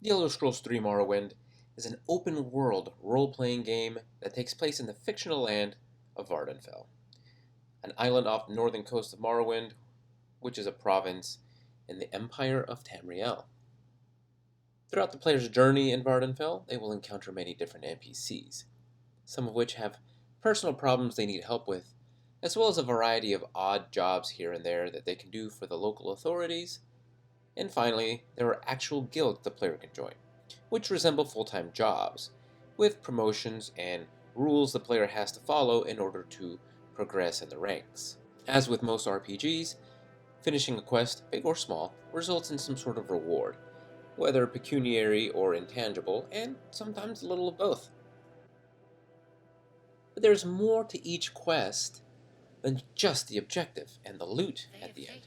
The Elder Scrolls III: Morrowind is an open-world role-playing game that takes place in the fictional land of Vvardenfell, an island off the northern coast of Morrowind, which is a province in the Empire of Tamriel. Throughout the player's journey in Vvardenfell, they will encounter many different NPCs, some of which have personal problems they need help with, as well as a variety of odd jobs here and there that they can do for the local authorities. And finally, there are actual guilds the player can join, which resemble full-time jobs, with promotions and rules the player has to follow in order to progress in the ranks. As with most RPGs, finishing a quest, big or small, results in some sort of reward, whether pecuniary or intangible, and sometimes a little of both. But there's more to each quest than just the objective and the loot at the end.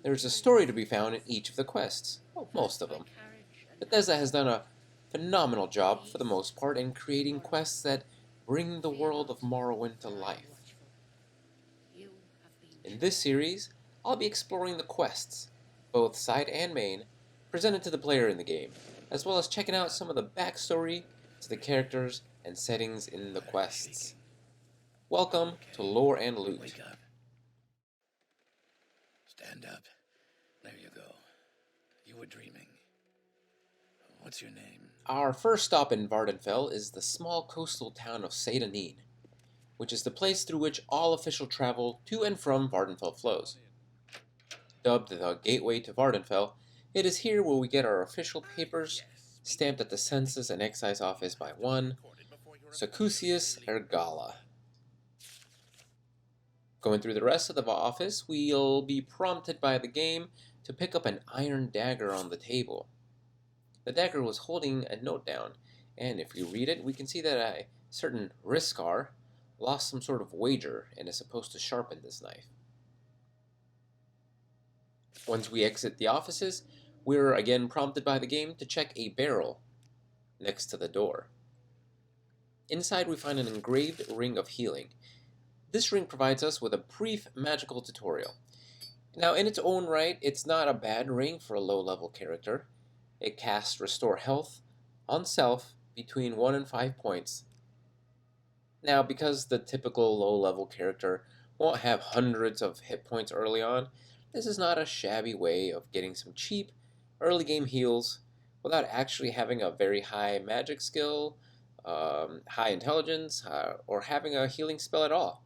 There's a story to be found in each of the quests, well, most of them. Bethesda has done a phenomenal job, for the most part, in creating quests that bring the world of Morrowind to life. In this series, I'll be exploring the quests, both side and main, presented to the player in the game, as well as checking out some of the backstory to the characters and settings in the quests. Welcome to Lore and Loot. Wake up. Stand up. There you go. You were dreaming. What's your name? Our first stop in Vvardenfell is the small coastal town of Seyda, which is the place through which all official travel to and from Vvardenfell flows. Dubbed the Gateway to Vvardenfell, it is here where we get our official papers stamped at the Census and Excise Office by one Sacusius Ergala. Going through the rest of the office, we'll be prompted by the game to pick up an iron dagger on the table. The dagger was holding a note down, and if we read it, we can see that a certain Riskar lost some sort of wager and is supposed to sharpen this knife. Once we exit the offices, we're again prompted by the game to check a barrel next to the door. Inside we find an engraved ring of healing. This ring provides us with a brief magical tutorial. Now, in its own right, it's not a bad ring for a low-level character. It casts Restore Health on self between 1 and 5 points. Now, because the typical low-level character won't have hundreds of hit points early on, this is not a shabby way of getting some cheap early-game heals without actually having a very high magic skill, high intelligence, or having a healing spell at all.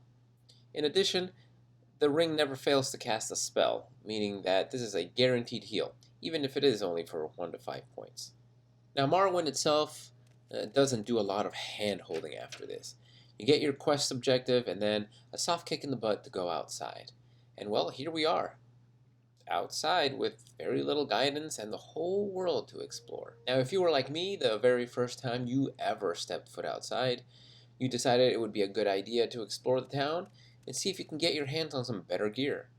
In addition, the ring never fails to cast a spell, meaning that this is a guaranteed heal, even if it is only for 1 to 5 points. Now, Morrowind itself doesn't do a lot of hand-holding after this. You get your quest objective and then a soft kick in the butt to go outside. And well, here we are, outside with very little guidance and the whole world to explore. Now, if you were like me, the very first time you ever stepped foot outside, you decided it would be a good idea to explore the town and see if you can get your hands on some better gear.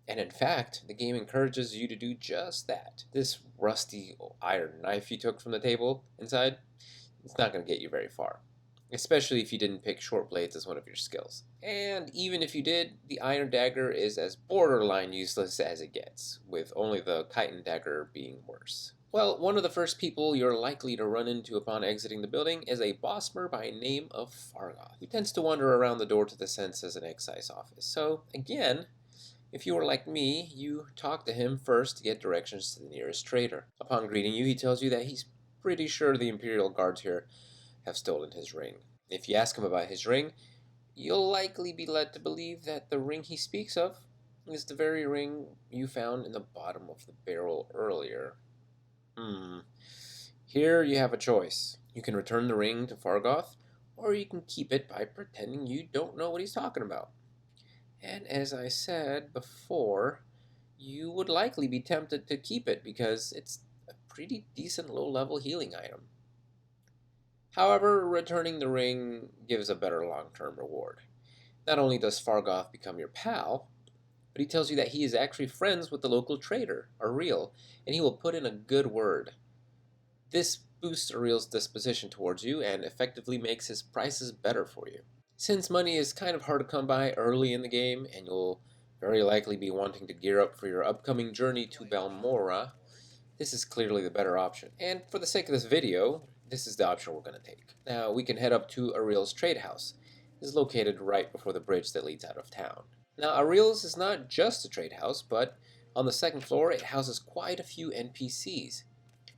And in fact, the game encourages you to do just that. This rusty iron knife you took from the table inside, it's not going to get you very far, especially if you didn't pick short blades as one of your skills. And even if you did, the iron dagger is as borderline useless as it gets, with only the chitin dagger being worse. Well, one of the first people you're likely to run into upon exiting the building is a bossmer by name of Fargoth, who tends to wander around the door to the Census and Excise Office. So, again, if you were like me, you talk to him first to get directions to the nearest trader. Upon greeting you, he tells you that he's pretty sure the Imperial Guards here have stolen his ring. If you ask him about his ring, you'll likely be led to believe that the ring he speaks of is the very ring you found in the bottom of the barrel earlier. Here you have a choice. You can return the ring to Fargoth, or you can keep it by pretending you don't know what he's talking about. And as I said before, you would likely be tempted to keep it because it's a pretty decent low-level healing item. However, returning the ring gives a better long-term reward. Not only does Fargoth become your pal, but he tells you that he is actually friends with the local trader, Ariel, and he will put in a good word. This boosts Ariel's disposition towards you and effectively makes his prices better for you. Since money is kind of hard to come by early in the game, and you'll very likely be wanting to gear up for your upcoming journey to Balmora, This is clearly the better option, and for the sake of this video, this is the option we're going to take. Now, we can head up to Ariel's trade house. It is located right before the bridge that leads out of town. Now, Ariel's is not just a trade house, but on the second floor, it houses quite a few NPCs.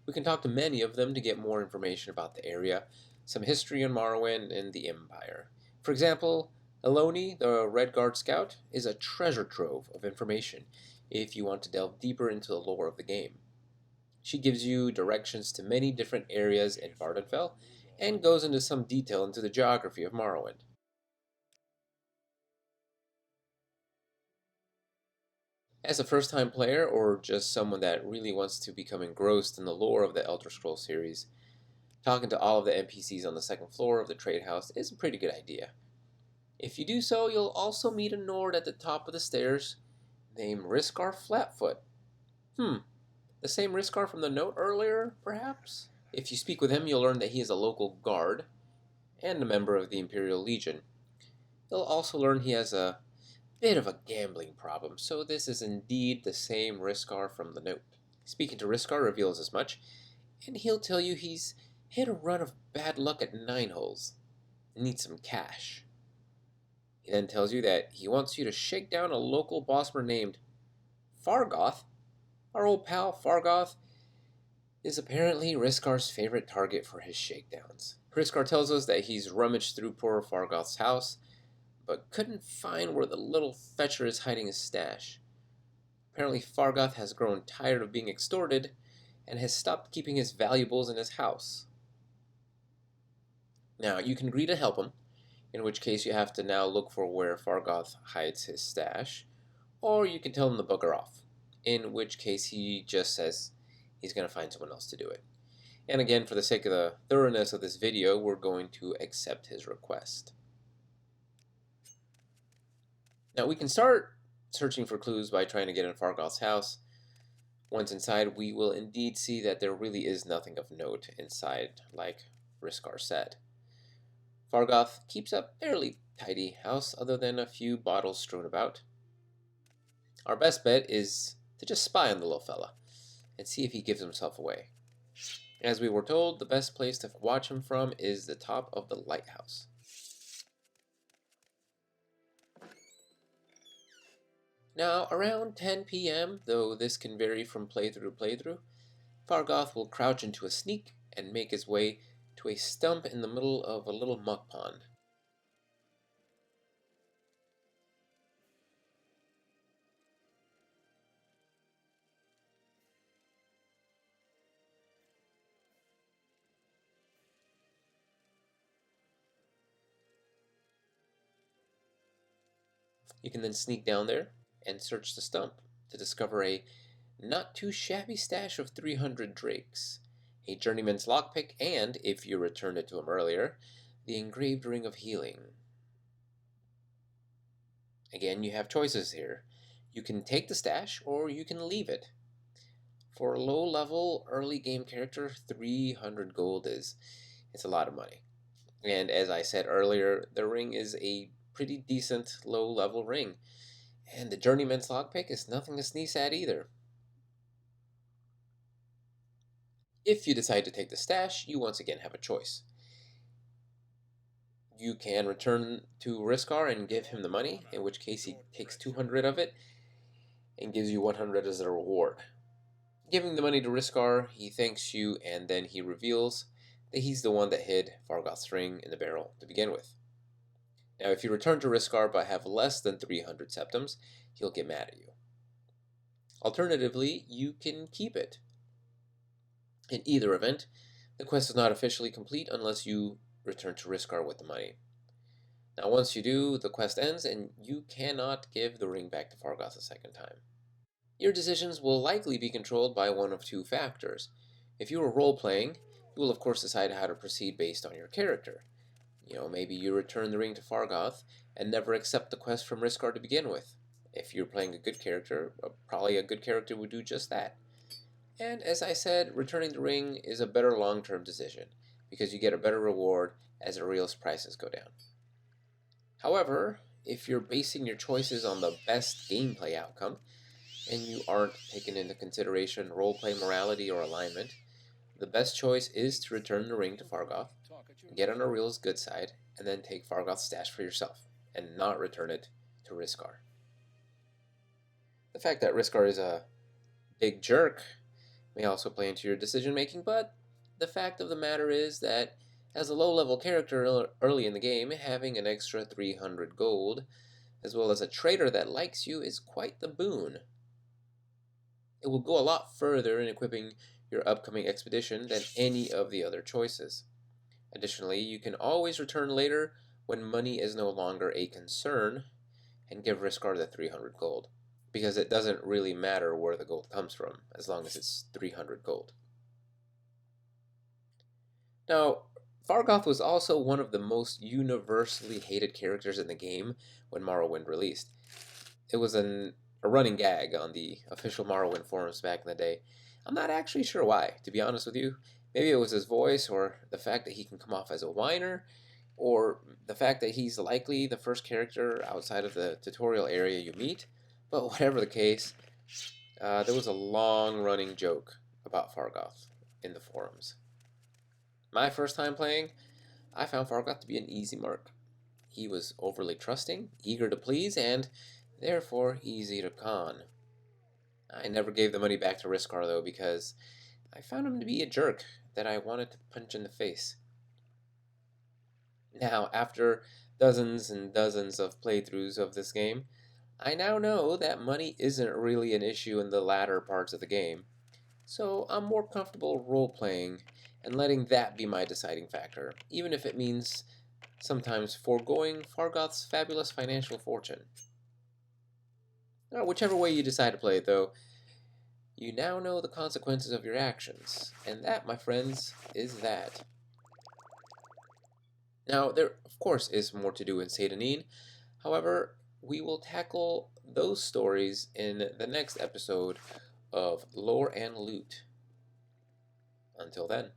We can talk to many of them to get more information about the area, some history on Morrowind and the Empire. For example, Eloni, the Red Guard Scout, is a treasure trove of information if you want to delve deeper into the lore of the game. She gives you directions to many different areas in Vvardenfell and goes into some detail into the geography of Morrowind. As a first time player, or just someone that really wants to become engrossed in the lore of the Elder Scrolls series, talking to all of the NPCs on the second floor of the trade house is a pretty good idea. If you do so, you'll also meet a Nord at the top of the stairs named Riskar Flatfoot. The same Riskar from the note earlier, perhaps? If you speak with him, you'll learn that he is a local guard and a member of the Imperial Legion. You'll also learn he has a bit of a gambling problem, so this is indeed the same Riskar from the note. Speaking to Riskar reveals as much, and he'll tell you he's hit a run of bad luck at 9 holes and needs some cash. He then tells you that he wants you to shake down a local bossman named Fargoth. Our old pal Fargoth is apparently Riskar's favorite target for his shakedowns. Riskar tells us that he's rummaged through poor Fargoth's house, but couldn't find where the little fetcher is hiding his stash. Apparently Fargoth has grown tired of being extorted and has stopped keeping his valuables in his house. Now, you can agree to help him, in which case you have to now look for where Fargoth hides his stash, or you can tell him to bugger off, in which case he just says he's going to find someone else to do it. And again, for the sake of the thoroughness of this video, we're going to accept his request. Now, we can start searching for clues by trying to get in Fargoth's house. Once inside, we will indeed see that there really is nothing of note inside, like Riskar said. Fargoth keeps a fairly tidy house other than a few bottles strewn about. Our best bet is to just spy on the little fella and see if he gives himself away. As we were told, the best place to watch him from is the top of the lighthouse. Now, around 10 p.m., though this can vary from playthrough to playthrough, Fargoth will crouch into a sneak and make his way to a stump in the middle of a little muck pond. You can then sneak down there and search the stump to discover a not too shabby stash of 300 drakes, a journeyman's lockpick, and, if you returned it to him earlier, the engraved ring of healing. Again, you have choices here. You can take the stash, or you can leave it. For a low-level, early-game character, 300 gold it's a lot of money. And as I said earlier, the ring is a pretty decent low-level ring. And the journeyman's lockpick is nothing to sneeze at either. If you decide to take the stash, you once again have a choice. You can return to Riskar and give him the money, in which case he takes 200 of it and gives you 100 as a reward. Giving the money to Riskar, he thanks you, and then he reveals that he's the one that hid Fargoth's ring in the barrel to begin with. Now, if you return to Riskar but have less than 300 septims, he'll get mad at you. Alternatively, you can keep it. In either event, the quest is not officially complete unless you return to Riskar with the money. Now, once you do, the quest ends, and you cannot give the ring back to Fargoth a second time. Your decisions will likely be controlled by one of two factors. If you are role-playing, you will of course decide how to proceed based on your character. Maybe you return the ring to Fargoth and never accept the quest from Riskar to begin with. If you're playing a good character, probably a good character would do just that. And as I said, returning the ring is a better long-term decision, because you get a better reward as Ariel's prices go down. However, if you're basing your choices on the best gameplay outcome, and you aren't taking into consideration roleplay morality or alignment, the best choice is to return the ring to Fargoth, get on Aurel's good side, and then take Fargoth's stash for yourself, and not return it to Riskar. The fact that Riskar is a big jerk may also play into your decision making, but the fact of the matter is that as a low-level character early in the game, having an extra 300 gold, as well as a trader that likes you, is quite the boon. It will go a lot further in equipping your upcoming expedition than any of the other choices. Additionally, you can always return later when money is no longer a concern and give Riskar the 300 gold, because it doesn't really matter where the gold comes from, as long as it's 300 gold. Now, Fargoth was also one of the most universally hated characters in the game when Morrowind released. It was a running gag on the official Morrowind forums back in the day. I'm not actually sure why, to be honest with you. Maybe it was his voice, or the fact that he can come off as a whiner, or the fact that he's likely the first character outside of the tutorial area you meet. But whatever the case, there was a long-running joke about Fargoth in the forums. My first time playing, I found Fargoth to be an easy mark. He was overly trusting, eager to please, and therefore easy to con. I never gave the money back to Riskar, though, because I found him to be a jerk that I wanted to punch in the face. Now, after dozens and dozens of playthroughs of this game, I now know that money isn't really an issue in the latter parts of the game, so I'm more comfortable role-playing and letting that be my deciding factor, even if it means sometimes foregoing Fargoth's fabulous financial fortune. Now, whichever way you decide to play it, though, you now know the consequences of your actions, and that, my friends, is that. Now, there, of course, is more to do in Satanin. However, we will tackle those stories in the next episode of Lore and Loot. Until then.